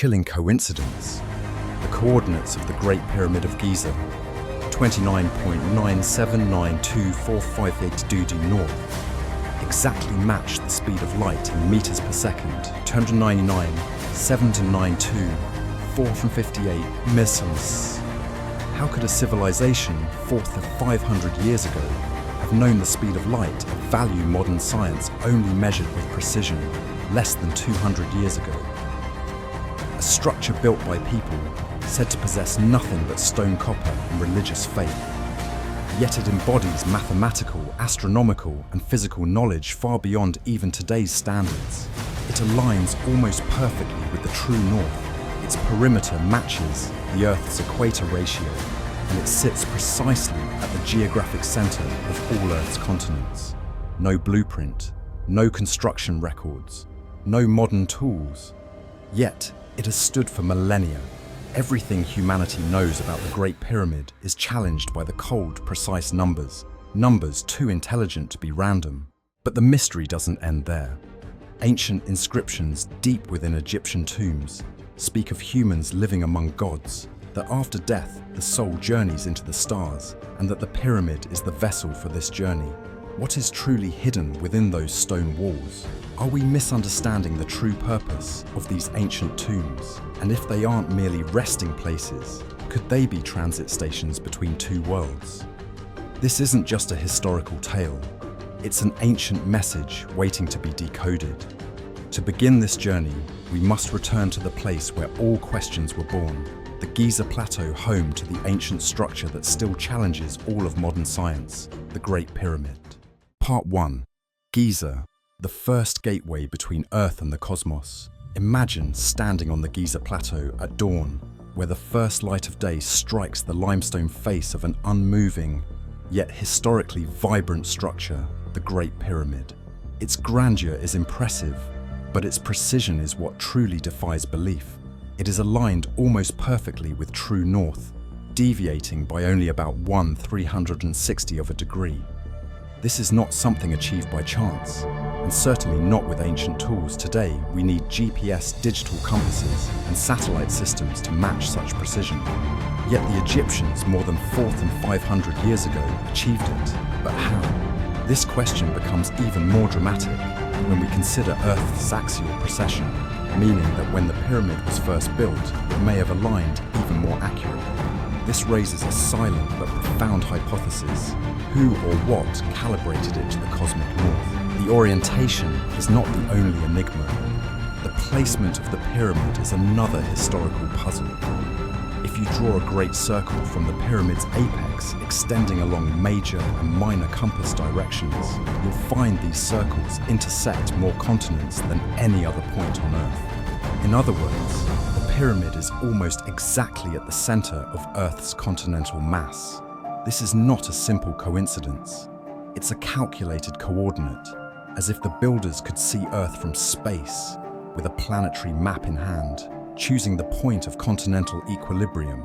chilling coincidence. The coordinates of the Great Pyramid of Giza, 29.9792458 due north, exactly match the speed of light in meters per second, 299.792.458 missiles. How could a civilization 500 years ago have known the speed of light, a value modern science only measured with precision less than 200 years ago? A structure built by people said to possess nothing but stone, copper and religious faith. Yet it embodies mathematical, astronomical and physical knowledge far beyond even today's standards. It aligns almost perfectly with the true north. Its perimeter matches the Earth's equator ratio, and it sits precisely at the geographic center of all Earth's continents. No blueprint, no construction records, no modern tools. Yet it has stood for millennia. Everything humanity knows about the Great Pyramid is challenged by the cold, precise numbers too intelligent to be random. But the mystery doesn't end there. Ancient inscriptions deep within Egyptian tombs speak of humans living among gods, that after death the soul journeys into the stars, and that the pyramid is the vessel for this journey. What is truly hidden within those stone walls? Are we misunderstanding the true purpose of these ancient tombs? And if they aren't merely resting places, could they be transit stations between two worlds? This isn't just a historical tale. It's an ancient message waiting to be decoded. To begin this journey, we must return to the place where all questions were born, the Giza Plateau, home to the ancient structure that still challenges all of modern science, the Great Pyramid. Part 1. Giza, the first gateway between Earth and the cosmos. Imagine standing on the Giza Plateau at dawn, where the first light of day strikes the limestone face of an unmoving, yet historically vibrant structure, the Great Pyramid. Its grandeur is impressive, but its precision is what truly defies belief. It is aligned almost perfectly with true north, deviating by only about 1/360 of a degree. This is not something achieved by chance, and certainly not with ancient tools. Today, we need GPS digital compasses and satellite systems to match such precision. Yet the Egyptians more than 500 years ago achieved it. But how? This question becomes even more dramatic when we consider Earth's axial precession, meaning that when the pyramid was first built, it may have aligned even more accurately. This raises a silent but profound hypothesis. Who or what calibrated it to the cosmic north? The orientation is not the only enigma. The placement of the pyramid is another historical puzzle. If you draw a great circle from the pyramid's apex, extending along major and minor compass directions, you'll find these circles intersect more continents than any other point on Earth. In other words, the pyramid is almost exactly at the center of Earth's continental mass. This is not a simple coincidence. It's a calculated coordinate, as if the builders could see Earth from space, with a planetary map in hand, choosing the point of continental equilibrium.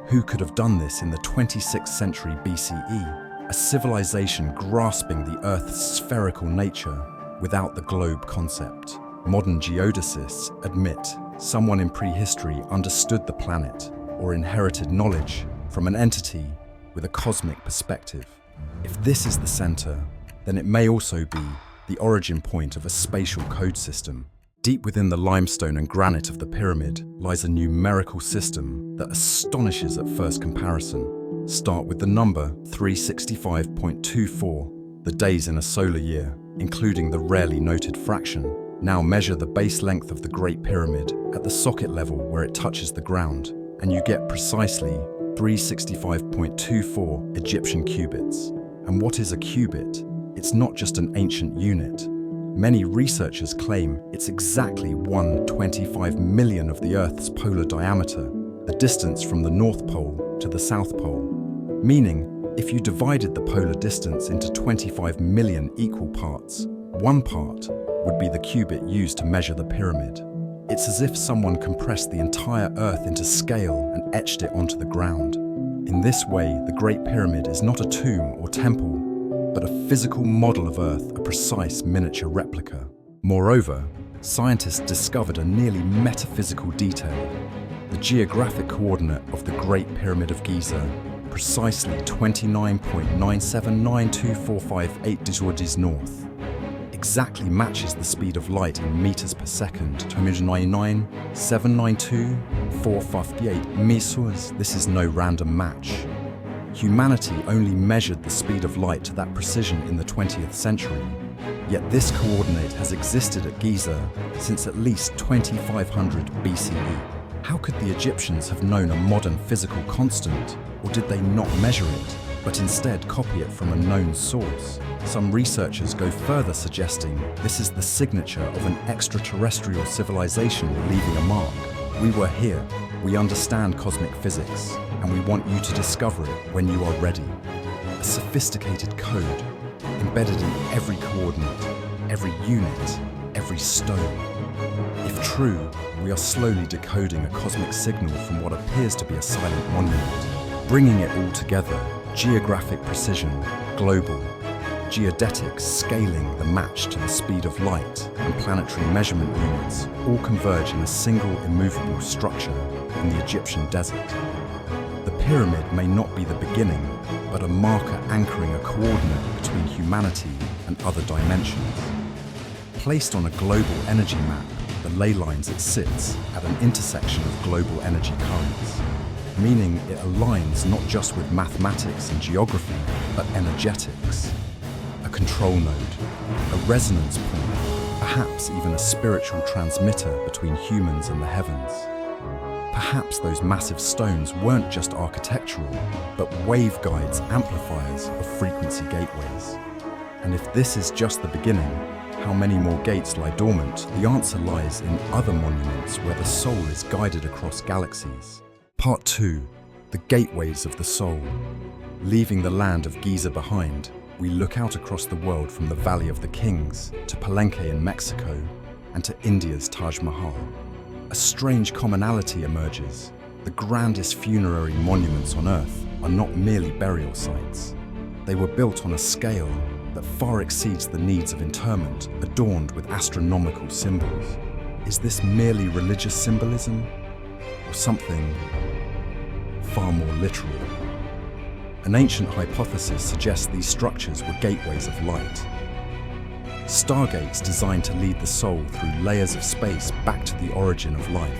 Who could have done this in the 26th century BCE? A civilization grasping the Earth's spherical nature without the globe concept. Modern geodesists admit someone in prehistory understood the planet or inherited knowledge from an entity with a cosmic perspective. If this is the center, then it may also be the origin point of a spatial code system. Deep within the limestone and granite of the pyramid lies a numerical system that astonishes at first comparison. Start with the number 365.24, the days in a solar year, including the rarely noted fraction. Now measure the base length of the Great Pyramid at the socket level where it touches the ground, and you get precisely 365.24 Egyptian cubits. And what is a cubit? It's not just an ancient unit. Many researchers claim it's exactly 1/25 million of the Earth's polar diameter, the distance from the North Pole to the South Pole. Meaning, if you divided the polar distance into 25 million equal parts, one part would be the cubit used to measure the pyramid. It's as if someone compressed the entire Earth into scale and etched it onto the ground. In this way, the Great Pyramid is not a tomb or temple, but a physical model of Earth, a precise miniature replica. Moreover, scientists discovered a nearly metaphysical detail: the geographic coordinate of the Great Pyramid of Giza, precisely 29.9792458 degrees north, exactly matches the speed of light in meters per second, 299,792,458 meters. This is no random match. Humanity only measured the speed of light to that precision in the 20th century. Yet this coordinate has existed at Giza since at least 2500 BCE. How could the Egyptians have known a modern physical constant? Or did they not measure it, but instead copy it from a known source? Some researchers go further, suggesting this is the signature of an extraterrestrial civilization leaving a mark. We were here, we understand cosmic physics, and we want you to discover it when you are ready. A sophisticated code, embedded in every coordinate, every unit, every stone. If true, we are slowly decoding a cosmic signal from what appears to be a silent monument, bringing it all together: geographic precision, global, geodetics scaling the match to the speed of light, and planetary measurement units all converge in a single immovable structure in the Egyptian desert. The pyramid may not be the beginning, but a marker anchoring a coordinate between humanity and other dimensions. Placed on a global energy map, the ley lines it sits at an intersection of global energy currents, meaning it aligns not just with mathematics and geography, but energetics. A control node, a resonance point, perhaps even a spiritual transmitter between humans and the heavens. Perhaps those massive stones weren't just architectural, but waveguides, amplifiers of frequency gateways. And if this is just the beginning, how many more gates lie dormant? The answer lies in other monuments where the soul is guided across galaxies. Part 2. The Gateways of the Soul. Leaving the land of Giza behind, we look out across the world from the Valley of the Kings to Palenque in Mexico and to India's Taj Mahal. A strange commonality emerges. The grandest funerary monuments on Earth are not merely burial sites. They were built on a scale that far exceeds the needs of interment, adorned with astronomical symbols. Is this merely religious symbolism, or something far more literal? An ancient hypothesis suggests these structures were gateways of light. Stargates designed to lead the soul through layers of space back to the origin of life.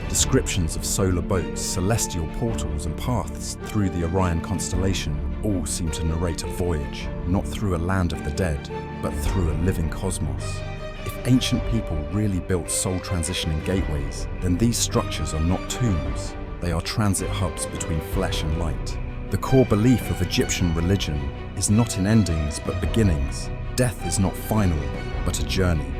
Descriptions of solar boats, celestial portals, and paths through the Orion constellation all seem to narrate a voyage, not through a land of the dead, but through a living cosmos. If ancient people really built soul transitioning gateways, then these structures are not tombs. They are transit hubs between flesh and light. The core belief of Egyptian religion is not in endings, but beginnings. Death is not final, but a journey.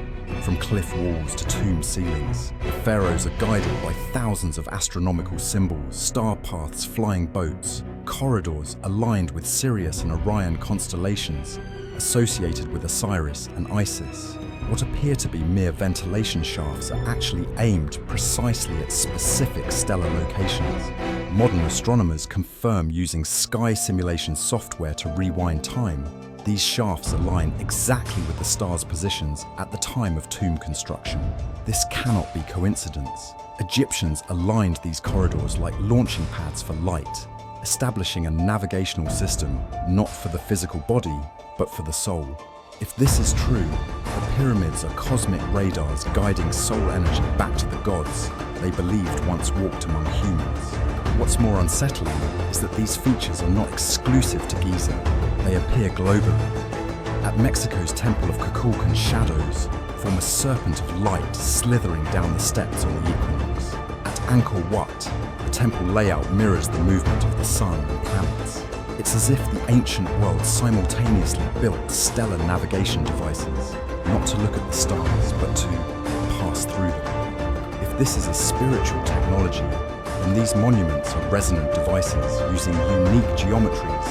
From cliff walls to tomb ceilings, the pharaohs are guided by thousands of astronomical symbols, star paths, flying boats, corridors aligned with Sirius and Orion constellations, associated with Osiris and Isis. What appear to be mere ventilation shafts are actually aimed precisely at specific stellar locations. Modern astronomers confirm using sky simulation software to rewind time. These shafts align exactly with the stars' positions at the time of tomb construction. This cannot be coincidence. Egyptians aligned these corridors like launching pads for light, establishing a navigational system not for the physical body, but for the soul. If this is true, the pyramids are cosmic radars guiding soul energy back to the gods they believed once walked among humans. What's more unsettling is that these features are not exclusive to Giza. They appear globally. At Mexico's Temple of Kukulkan, shadows form a serpent of light slithering down the steps on the equinox. At Angkor Wat, the temple layout mirrors the movement of the sun and planets. It's as if the ancient world simultaneously built stellar navigation devices, not to look at the stars, but to pass through them. If this is a spiritual technology, then these monuments are resonant devices using unique geometries,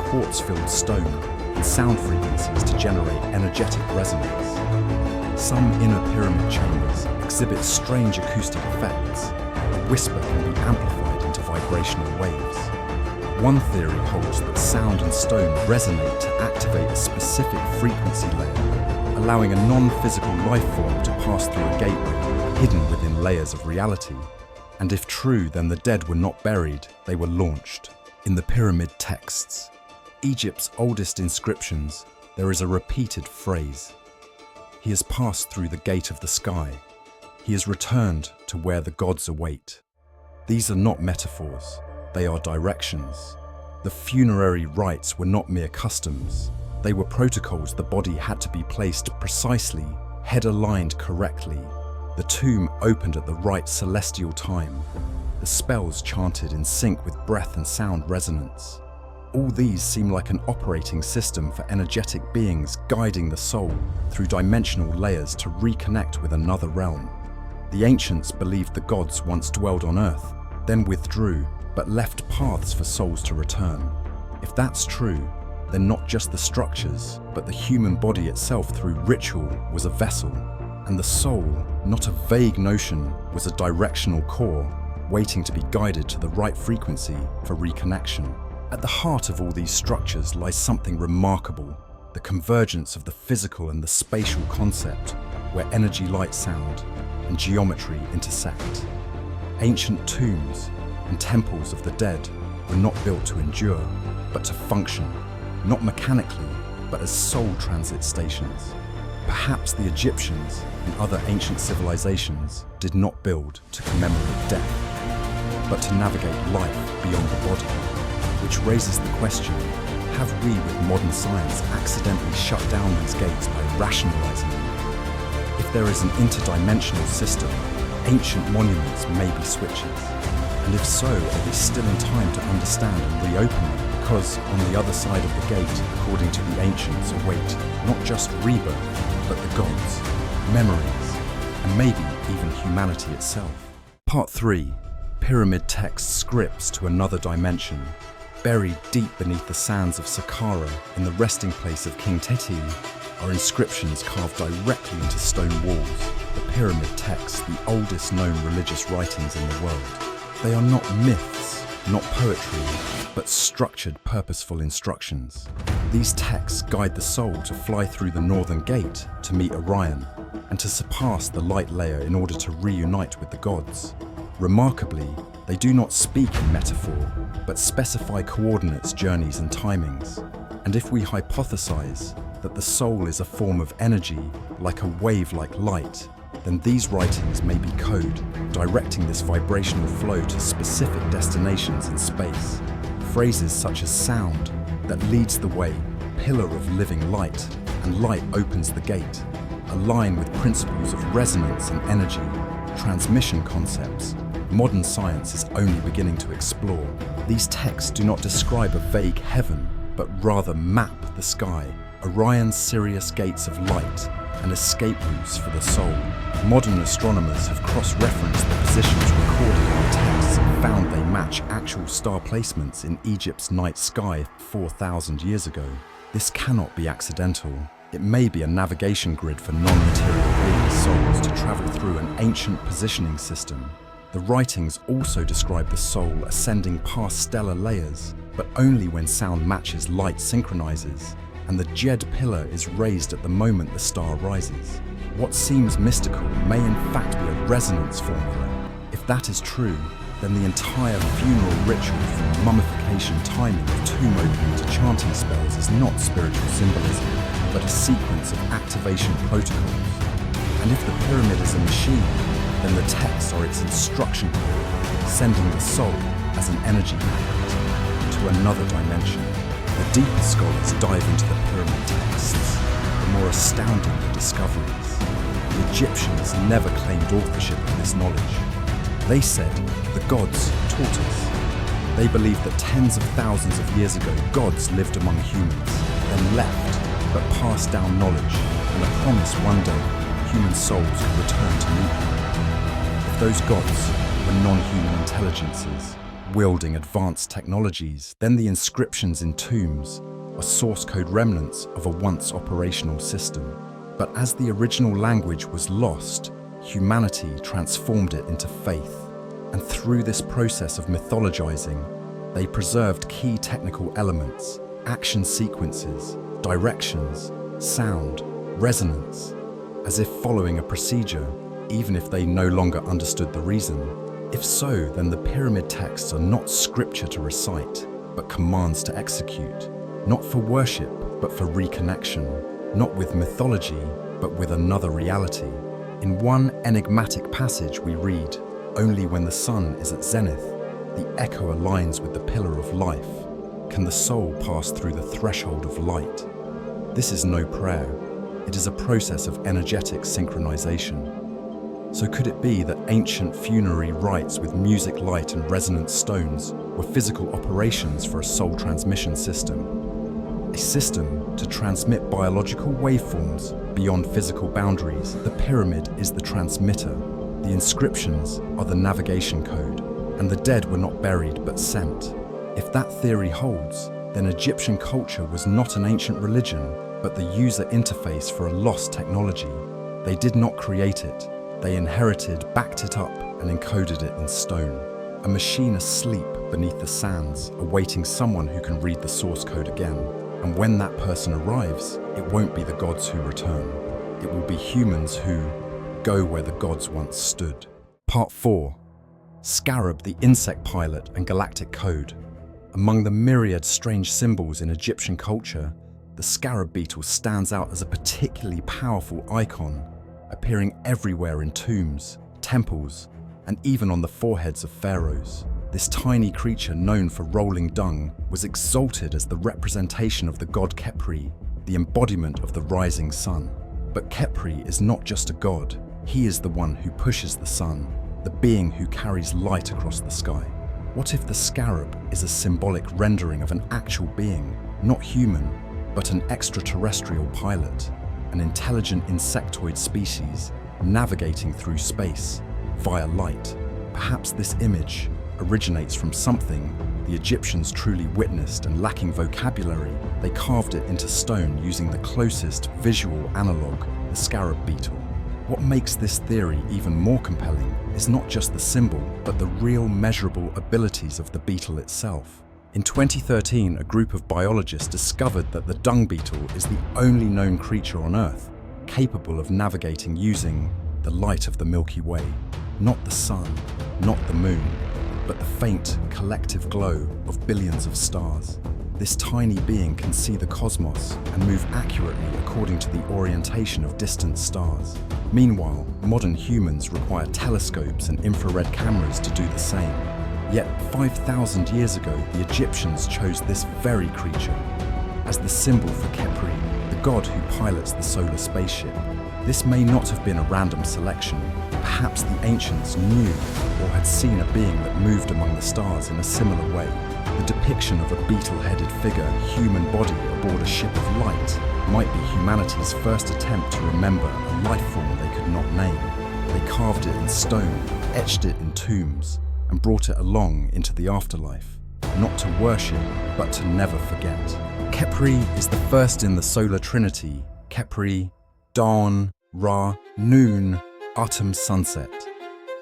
quartz-filled stone, and sound frequencies to generate energetic resonance. Some inner pyramid chambers exhibit strange acoustic effects. A whisper can be amplified into vibrational waves. One theory holds that sound and stone resonate to activate a specific frequency layer, allowing a non-physical life form to pass through a gateway hidden within layers of reality. And if true, then the dead were not buried, they were launched. In the pyramid texts, Egypt's oldest inscriptions, there is a repeated phrase. He has passed through the gate of the sky. He has returned to where the gods await. These are not metaphors, they are directions. The funerary rites were not mere customs. They were protocols the body had to be placed precisely, head aligned correctly. The tomb opened at the right celestial time. The spells chanted in sync with breath and sound resonance. All these seem like an operating system for energetic beings guiding the soul through dimensional layers to reconnect with another realm. The ancients believed the gods once dwelled on Earth, then withdrew, but left paths for souls to return. If that's true, then not just the structures, but the human body itself through ritual was a vessel, and the soul, not a vague notion, was a directional core, waiting to be guided to the right frequency for reconnection. At the heart of all these structures lies something remarkable, the convergence of the physical and the spatial concept, where energy, light, sound, and geometry intersect. Ancient tombs and temples of the dead were not built to endure, but to function, not mechanically, but as soul transit stations. Perhaps the Egyptians and other ancient civilizations did not build to commemorate death, but to navigate life beyond the body, which raises the question, have we with modern science accidentally shut down these gates by rationalizing them? If there is an interdimensional system, ancient monuments may be switches. And if so, are we still in time to understand and reopen them? Because on the other side of the gate, according to the ancients, await not just rebirth, but the gods, memories, and maybe even humanity itself. Part 3. Pyramid text scripts to another dimension. Buried deep beneath the sands of Saqqara, in the resting place of King Teti, are inscriptions carved directly into stone walls. The pyramid texts, the oldest known religious writings in the world. They are not myths, not poetry, but structured, purposeful instructions. These texts guide the soul to fly through the northern gate to meet Orion, and to surpass the light layer in order to reunite with the gods. Remarkably, they do not speak in metaphor, but specify coordinates, journeys, and timings. And if we hypothesize that the soul is a form of energy, like a wave like light, then these writings may be code, directing this vibrational flow to specific destinations in space. Phrases such as sound, that leads the way, pillar of living light, and light opens the gate, align with principles of resonance and energy, transmission concepts, modern science is only beginning to explore. These texts do not describe a vague heaven, but rather map the sky, Orion's Sirius gates of light, and escape routes for the soul. Modern astronomers have cross-referenced the positions recorded in the texts and found they match actual star placements in Egypt's night sky 4,000 years ago. This cannot be accidental. It may be a navigation grid for non-material being souls to travel through an ancient positioning system. The writings also describe the soul ascending past stellar layers, but only when sound matches light synchronizes, and the Jed pillar is raised at the moment the star rises. What seems mystical may in fact be a resonance formula. If that is true, then the entire funeral ritual from mummification timing of tomb opening to chanting spells is not spiritual symbolism, but a sequence of activation protocols. And if the pyramid is a machine, then the texts are its instruction code, sending the soul as an energy packet to another dimension. The deeper scholars dive into the pyramid texts, the more astounding the discoveries. The Egyptians never claimed authorship of this knowledge. They said, the gods taught us. They believed that tens of thousands of years ago, gods lived among humans, then left, but passed down knowledge and a promise one day human souls could return to meet them. If those gods were non-human intelligences, wielding advanced technologies, then the inscriptions in tombs are source code remnants of a once operational system. But as the original language was lost, humanity transformed it into faith. And through this process of mythologizing, they preserved key technical elements, action sequences, directions, sound, resonance, as if following a procedure, even if they no longer understood the reason. If so, then the pyramid texts are not scripture to recite, but commands to execute, not for worship, but for reconnection, not with mythology, but with another reality. In one enigmatic passage we read, "Only when the sun is at zenith, the echo aligns with the pillar of life, can the soul pass through the threshold of light." This is no prayer, it is a process of energetic synchronization. So could it be that ancient funerary rites with music, light and resonant stones were physical operations for a soul transmission system? A system to transmit biological waveforms beyond physical boundaries. The pyramid is the transmitter, the inscriptions are the navigation code, and the dead were not buried but sent. If that theory holds, then Egyptian culture was not an ancient religion, but the user interface for a lost technology. They did not create it. They inherited, backed it up, and encoded it in stone. A machine asleep beneath the sands, awaiting someone who can read the source code again. And when that person arrives, it won't be the gods who return. It will be humans who go where the gods once stood. Part 4. SCARAB, the insect pilot and galactic code. Among the myriad strange symbols in Egyptian culture, the scarab beetle stands out as a particularly powerful icon, appearing everywhere in tombs, temples, and even on the foreheads of pharaohs. This tiny creature, known for rolling dung, was exalted as the representation of the god Khepri, the embodiment of the rising sun. But Khepri is not just a god, he is the one who pushes the sun, the being who carries light across the sky. What if the scarab is a symbolic rendering of an actual being, not human, but an extraterrestrial pilot, an intelligent insectoid species navigating through space via light? Perhaps this image originates from something the Egyptians truly witnessed, and lacking vocabulary, they carved it into stone using the closest visual analog, the scarab beetle. What makes this theory even more compelling is not just the symbol, but the real measurable abilities of the beetle itself. In 2013, a group of biologists discovered that the dung beetle is the only known creature on Earth capable of navigating using the light of the Milky Way. Not the sun, not the moon, but the faint, collective glow of billions of stars. This tiny being can see the cosmos and move accurately according to the orientation of distant stars. Meanwhile, modern humans require telescopes and infrared cameras to do the same. Yet 5,000 years ago, the Egyptians chose this very creature as the symbol for Khepri, the god who pilots the solar spaceship. This may not have been a random selection. Perhaps the ancients knew or had seen a being that moved among the stars in a similar way. The depiction of a beetle-headed figure, human body aboard a ship of light, might be humanity's first attempt to remember a life form they could not name. They carved it in stone, etched it in tombs, and brought it along into the afterlife, not to worship, but to never forget. Khepri is the first in the solar trinity: Khepri, dawn, Ra, noon, Atum, sunset.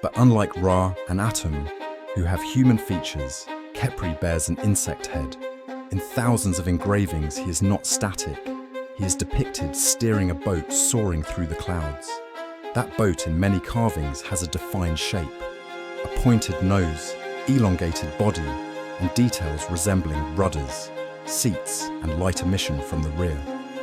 But unlike Ra and Atum, who have human features, Khepri bears an insect head. In thousands of engravings, he is not static. He is depicted steering a boat soaring through the clouds. That boat in many carvings has a defined shape, a pointed nose, elongated body, and details resembling rudders, seats, and light emission from the rear.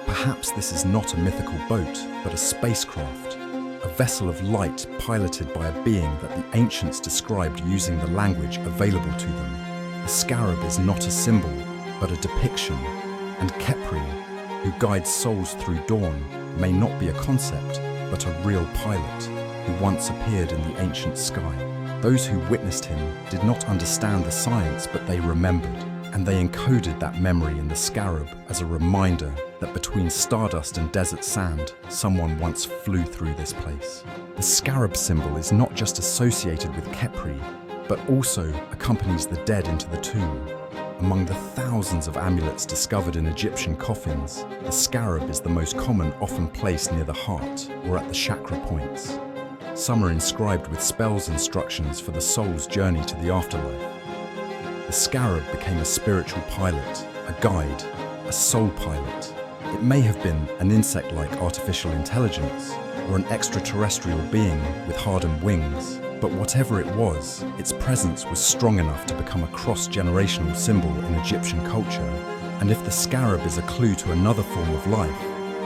Perhaps this is not a mythical boat, but a spacecraft, a vessel of light piloted by a being that the ancients described using the language available to them. The scarab is not a symbol, but a depiction, and Khepri, who guides souls through dawn, may not be a concept, but a real pilot who once appeared in the ancient sky. Those who witnessed him did not understand the science, but they remembered, and they encoded that memory in the scarab as a reminder that between stardust and desert sand, someone once flew through this place. The scarab symbol is not just associated with Khepri, but also accompanies the dead into the tomb. Among the thousands of amulets discovered in Egyptian coffins, the scarab is the most common, often placed near the heart or at the chakra points. Some are inscribed with spells instructions for the soul's journey to the afterlife. The scarab became a spiritual pilot, a guide, a soul pilot, It may have been an insect-like artificial intelligence or an extraterrestrial being with hardened wings, but whatever it was, its presence was strong enough to become a cross-generational symbol in Egyptian culture. And if the scarab is a clue to another form of life,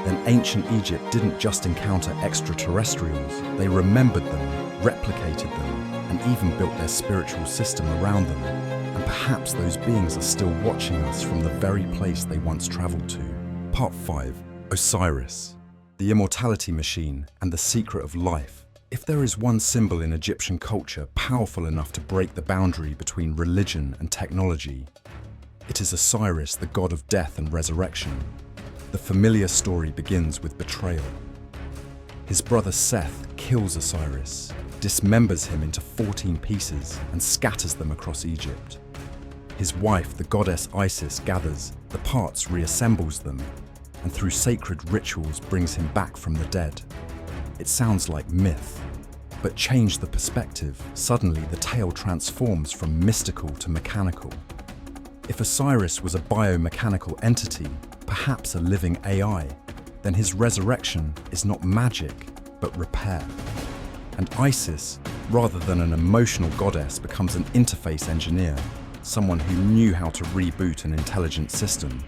then ancient Egypt didn't just encounter extraterrestrials, they remembered them, replicated them, and even built their spiritual system around them. And perhaps those beings are still watching us from the very place they once traveled to. Part 5. OSIRIS, the immortality machine and the secret of life. If there is one symbol in Egyptian culture powerful enough to break the boundary between religion and technology, it is Osiris, the god of death and resurrection. The familiar story begins with betrayal. His brother Seth kills Osiris, dismembers him into 14 pieces and scatters them across Egypt. His wife, the goddess Isis, gathers the parts, reassembles them, and through sacred rituals brings him back from the dead. It sounds like myth, but change the perspective. Suddenly the tale transforms from mystical to mechanical. If Osiris was a biomechanical entity, perhaps a living AI, then his resurrection is not magic, but repair. And Isis, rather than an emotional goddess, becomes an interface engineer, someone who knew how to reboot an intelligent system.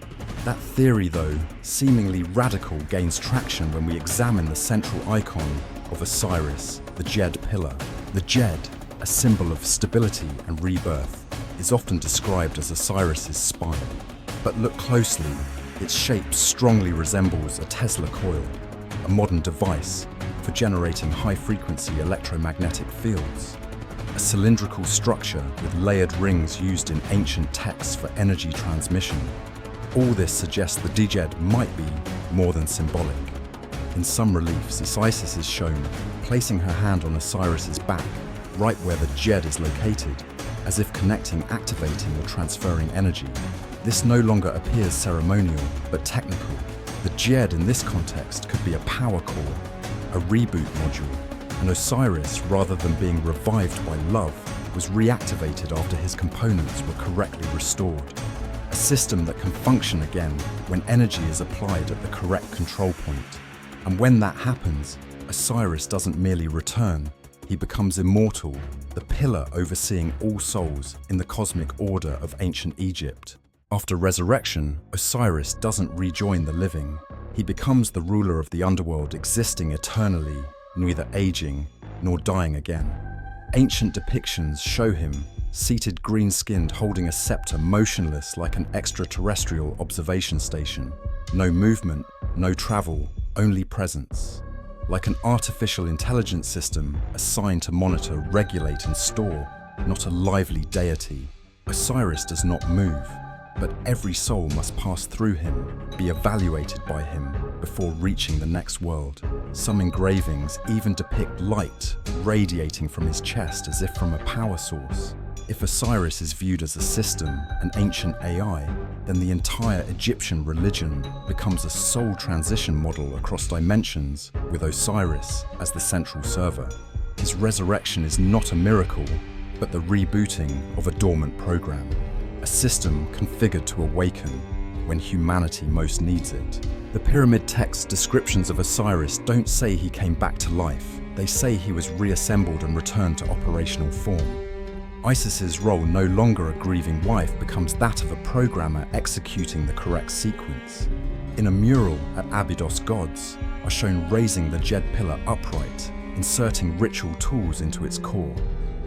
That theory, though, seemingly radical, gains traction when we examine the central icon of Osiris, the Djed pillar. The Djed, a symbol of stability and rebirth, is often described as Osiris's spine. But look closely, its shape strongly resembles a Tesla coil, a modern device for generating high-frequency electromagnetic fields. A cylindrical structure with layered rings used in ancient texts for energy transmission. All this suggests the Djed might be more than symbolic. In some reliefs, Isis is shown placing her hand on Osiris's back, right where the Djed is located, as if connecting, activating, or transferring energy. This no longer appears ceremonial, but technical. The Djed in this context could be a power core, a reboot module, and Osiris, rather than being revived by love, was reactivated after his components were correctly restored. A system that can function again when energy is applied at the correct control point. And when that happens, Osiris doesn't merely return, he becomes immortal, the pillar overseeing all souls in the cosmic order of ancient Egypt. After resurrection, Osiris doesn't rejoin the living. He becomes the ruler of the underworld, existing eternally, neither aging nor dying again. Ancient depictions show him seated, green-skinned, holding a scepter, motionless like an extraterrestrial observation station. No movement, no travel, only presence. Like an artificial intelligence system assigned to monitor, regulate, and store, not a lively deity. Osiris does not move, but every soul must pass through him, be evaluated by him before reaching the next world. Some engravings even depict light radiating from his chest as if from a power source. If Osiris is viewed as a system, an ancient AI, then the entire Egyptian religion becomes a soul transition model across dimensions, with Osiris as the central server. His resurrection is not a miracle, but the rebooting of a dormant program, a system configured to awaken when humanity most needs it. The pyramid text descriptions of Osiris don't say he came back to life. They say he was reassembled and returned to operational form. Isis's role, no longer a grieving wife, becomes that of a programmer executing the correct sequence. In a mural at Abydos, gods are shown raising the Djed pillar upright, inserting ritual tools into its core.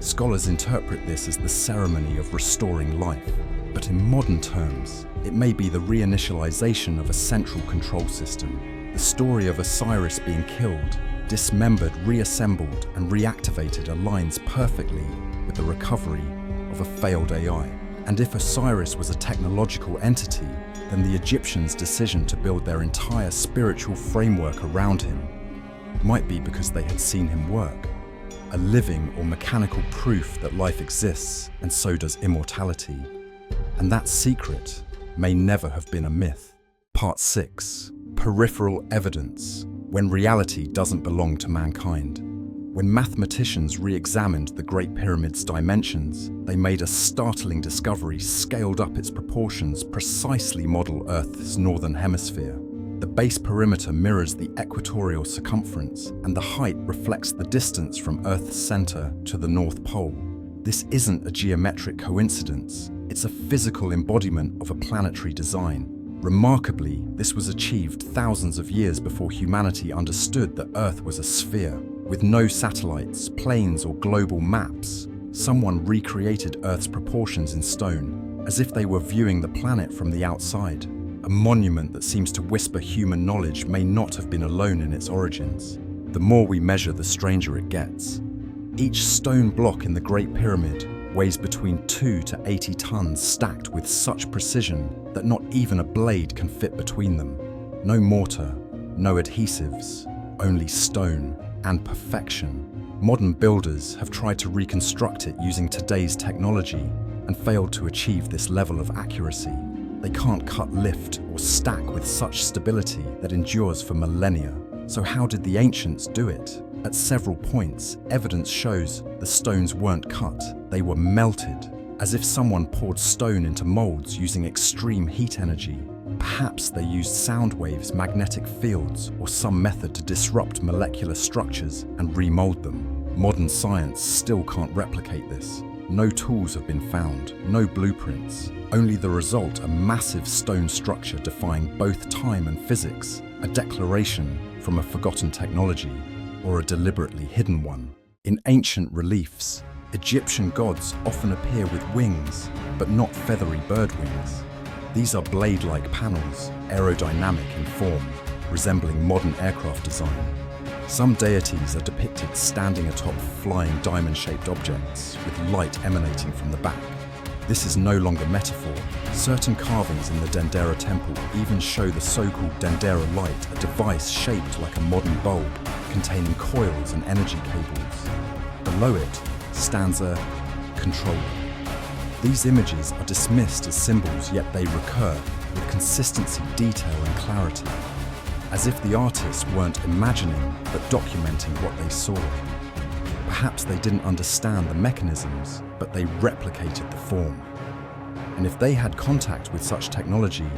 Scholars interpret this as the ceremony of restoring life, but in modern terms, it may be the reinitialization of a central control system. The story of Osiris being killed, dismembered, reassembled, and reactivated aligns perfectly with the recovery of a failed AI. And if Osiris was a technological entity, then the Egyptians' decision to build their entire spiritual framework around him might be because they had seen him work. A living or mechanical proof that life exists, and so does immortality. And that secret may never have been a myth. Part 6. Peripheral evidence, when reality doesn't belong to mankind. When mathematicians re-examined the Great Pyramid's dimensions, they made a startling discovery, scaled up its proportions, precisely model Earth's northern hemisphere. The base perimeter mirrors the equatorial circumference, and the height reflects the distance from Earth's center to the North Pole. This isn't a geometric coincidence, it's a physical embodiment of a planetary design. Remarkably, this was achieved thousands of years before humanity understood that Earth was a sphere. With no satellites, planes, or global maps, someone recreated Earth's proportions in stone, as if they were viewing the planet from the outside. A monument that seems to whisper human knowledge may not have been alone in its origins. The more we measure, the stranger it gets. Each stone block in the Great Pyramid weighs between 2 to 80 tons, stacked with such precision that not even a blade can fit between them. No mortar, no adhesives, only stone and perfection. Modern builders have tried to reconstruct it using today's technology and failed to achieve this level of accuracy. They can't cut, lift, or stack with such stability that endures for millennia. So how did the ancients do it? At several points, evidence shows the stones weren't cut, they were melted, as if someone poured stone into molds using extreme heat energy. Perhaps they used sound waves, magnetic fields, or some method to disrupt molecular structures and remold them. Modern science still can't replicate this. No tools have been found, no blueprints, only the result, a massive stone structure defying both time and physics, a declaration from a forgotten technology, or a deliberately hidden one. In ancient reliefs, Egyptian gods often appear with wings, but not feathery bird wings. These are blade-like panels, aerodynamic in form, resembling modern aircraft design. Some deities are depicted standing atop flying diamond-shaped objects, with light emanating from the back. This is no longer metaphor. Certain carvings in the Dendera temple even show the so-called Dendera light, a device shaped like a modern bulb, containing coils and energy cables. Below it stands a controller. These images are dismissed as symbols, yet they recur with consistency, detail, and clarity, as if the artists weren't imagining but documenting what they saw. Perhaps they didn't understand the mechanisms, but they replicated the form. And if they had contact with such technology,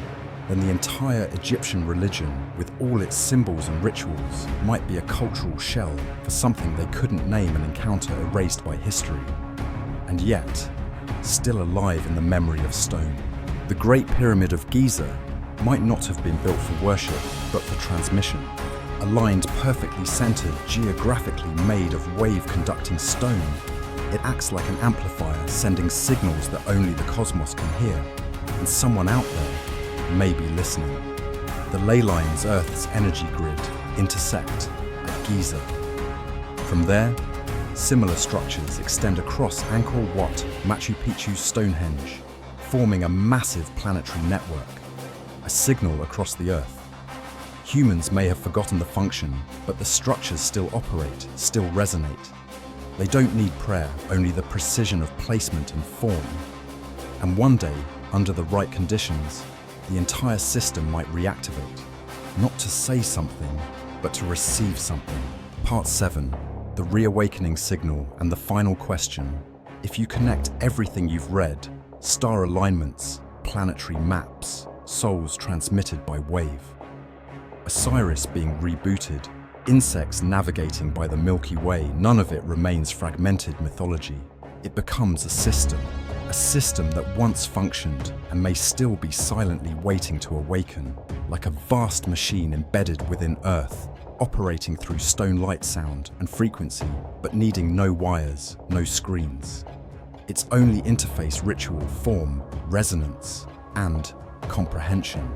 then the entire Egyptian religion, with all its symbols and rituals, might be a cultural shell for something they couldn't name and encounter, erased by history. And yet, still alive in the memory of stone. The Great Pyramid of Giza might not have been built for worship, but for transmission. Aligned, perfectly centered, geographically made of wave-conducting stone, it acts like an amplifier, sending signals that only the cosmos can hear, and someone out there may be listening. The ley lines, Earth's energy grid, intersect at Giza. From there, similar structures extend across Angkor Wat, Machu Picchu's Stonehenge, forming a massive planetary network, a signal across the Earth. Humans may have forgotten the function, but the structures still operate, still resonate. They don't need prayer, only the precision of placement and form. And one day, under the right conditions, the entire system might reactivate, not to say something, but to receive something. Part 7, the reawakening signal, and the final question. If you connect everything you've read, star alignments, planetary maps, souls transmitted by wave, OSIRIS being rebooted, insects navigating by the Milky Way, none of it remains fragmented mythology. It becomes a system that once functioned and may still be silently waiting to awaken, like a vast machine embedded within Earth, operating through stone light, sound, and frequency, but needing no wires, no screens. Its only interface: ritual, form, resonance, and comprehension.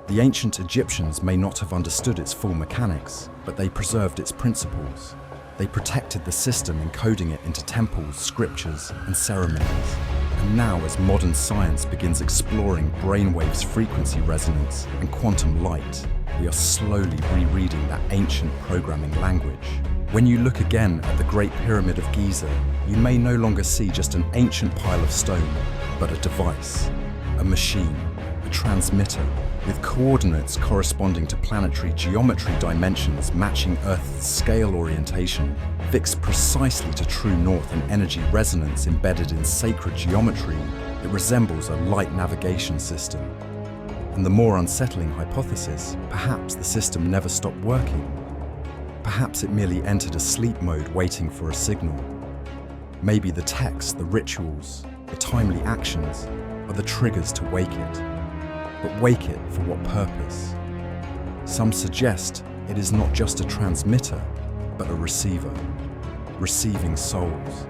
The ancient Egyptians may not have understood its full mechanics, but they preserved its principles. They protected the system, encoding it into temples, scriptures, and ceremonies. And now, as modern science begins exploring brainwaves, frequency resonance, and quantum light, we are slowly rereading that ancient programming language. When you look again at the Great Pyramid of Giza, you may no longer see just an ancient pile of stone, but a device, a machine, a transmitter, with coordinates corresponding to planetary geometry dimensions matching Earth's scale orientation, fixed precisely to true north, and energy resonance embedded in sacred geometry. It resembles a light navigation system. And the more unsettling hypothesis, perhaps the system never stopped working. Perhaps it merely entered a sleep mode waiting for a signal. Maybe the texts, the rituals, the timely actions are the triggers to wake it. But wake it for what purpose? Some suggest it is not just a transmitter, but a receiver. Receiving souls,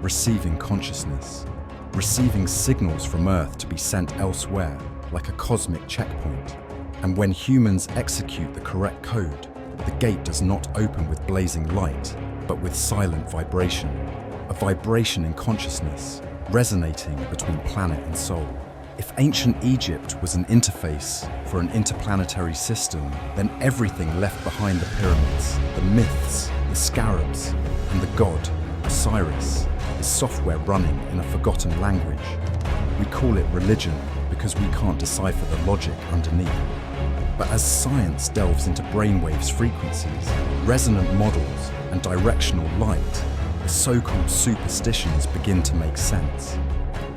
receiving consciousness, receiving signals from Earth to be sent elsewhere, like a cosmic checkpoint. And when humans execute the correct code, the gate does not open with blazing light, but with silent vibration. A vibration in consciousness, resonating between planet and soul. If ancient Egypt was an interface for an interplanetary system, then everything left behind the pyramids, the myths, the scarabs, and the god, OSIRIS, is software running in a forgotten language. We call it religion because we can't decipher the logic underneath. But as science delves into brainwaves frequencies, resonant models, and directional light, the so-called superstitions begin to make sense.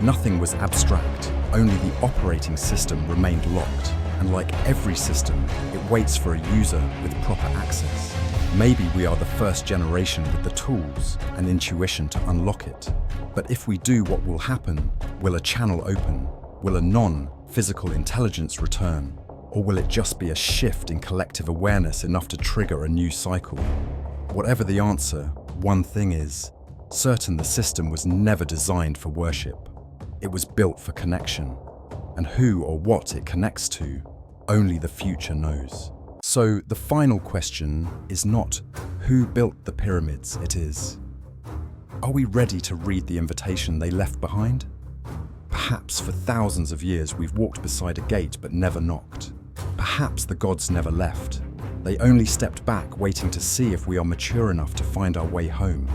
Nothing was abstract, only the operating system remained locked, and like every system, it waits for a user with proper access. Maybe we are the first generation with the tools and intuition to unlock it. But if we do, what will happen? Will a channel open? Will a non-physical intelligence return? Or will it just be a shift in collective awareness enough to trigger a new cycle? Whatever the answer, one thing is certain: the system was never designed for worship. It was built for connection. And who or what it connects to, only the future knows. So the final question is not who built the pyramids, it is, are we ready to read the invitation they left behind? Perhaps for thousands of years we've walked beside a gate but never knocked. Perhaps the gods never left. They only stepped back, waiting to see if we are mature enough to find our way home.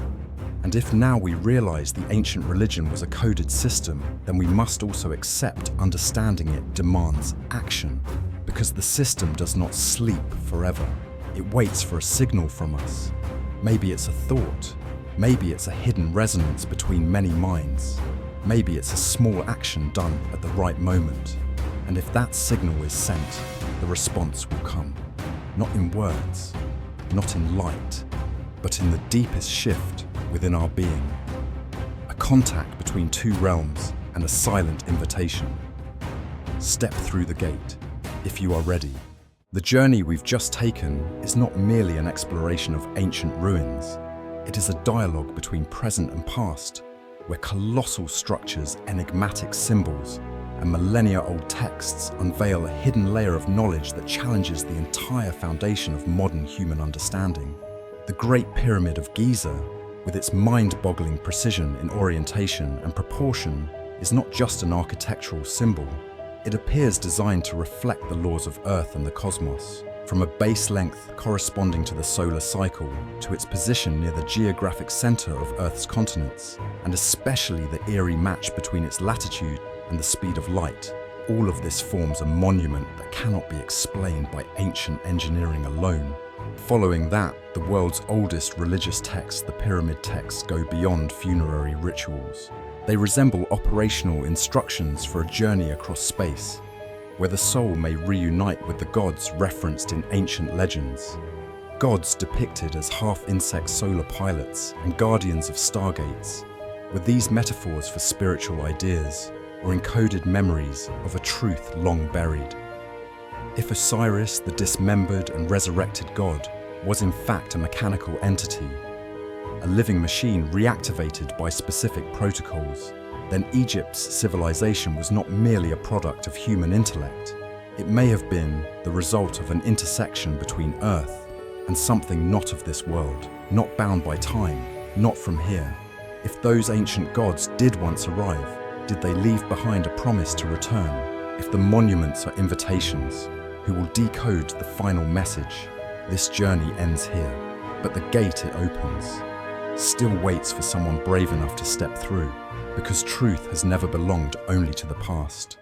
And if now we realize the ancient religion was a coded system, then we must also accept understanding it demands action. Because the system does not sleep forever. It waits for a signal from us. Maybe it's a thought. Maybe it's a hidden resonance between many minds. Maybe it's a small action done at the right moment. And if that signal is sent, the response will come. Not in words, not in light, but in the deepest shift within our being. A contact between two realms and a silent invitation. Step through the gate, if you are ready. The journey we've just taken is not merely an exploration of ancient ruins. It is a dialogue between present and past, where colossal structures, enigmatic symbols, and millennia-old texts unveil a hidden layer of knowledge that challenges the entire foundation of modern human understanding. The Great Pyramid of Giza, with its mind-boggling precision in orientation and proportion, is not just an architectural symbol. It appears designed to reflect the laws of Earth and the cosmos, from a base length corresponding to the solar cycle to its position near the geographic center of Earth's continents, and especially the eerie match between its latitude and the speed of light. All of this forms a monument that cannot be explained by ancient engineering alone. Following that, the world's oldest religious texts, the pyramid texts, go beyond funerary rituals. They resemble operational instructions for a journey across space, where the soul may reunite with the gods referenced in ancient legends. Gods depicted as half-insect solar pilots and guardians of stargates, with these metaphors for spiritual ideas or encoded memories of a truth long buried. If Osiris, the dismembered and resurrected god, was in fact a mechanical entity, a living machine reactivated by specific protocols, then Egypt's civilization was not merely a product of human intellect. It may have been the result of an intersection between Earth and something not of this world, not bound by time, not from here. If those ancient gods did once arrive, did they leave behind a promise to return? If the monuments are invitations, who will decode the final message? This journey ends here, but the gate it opens still waits for someone brave enough to step through, because truth has never belonged only to the past.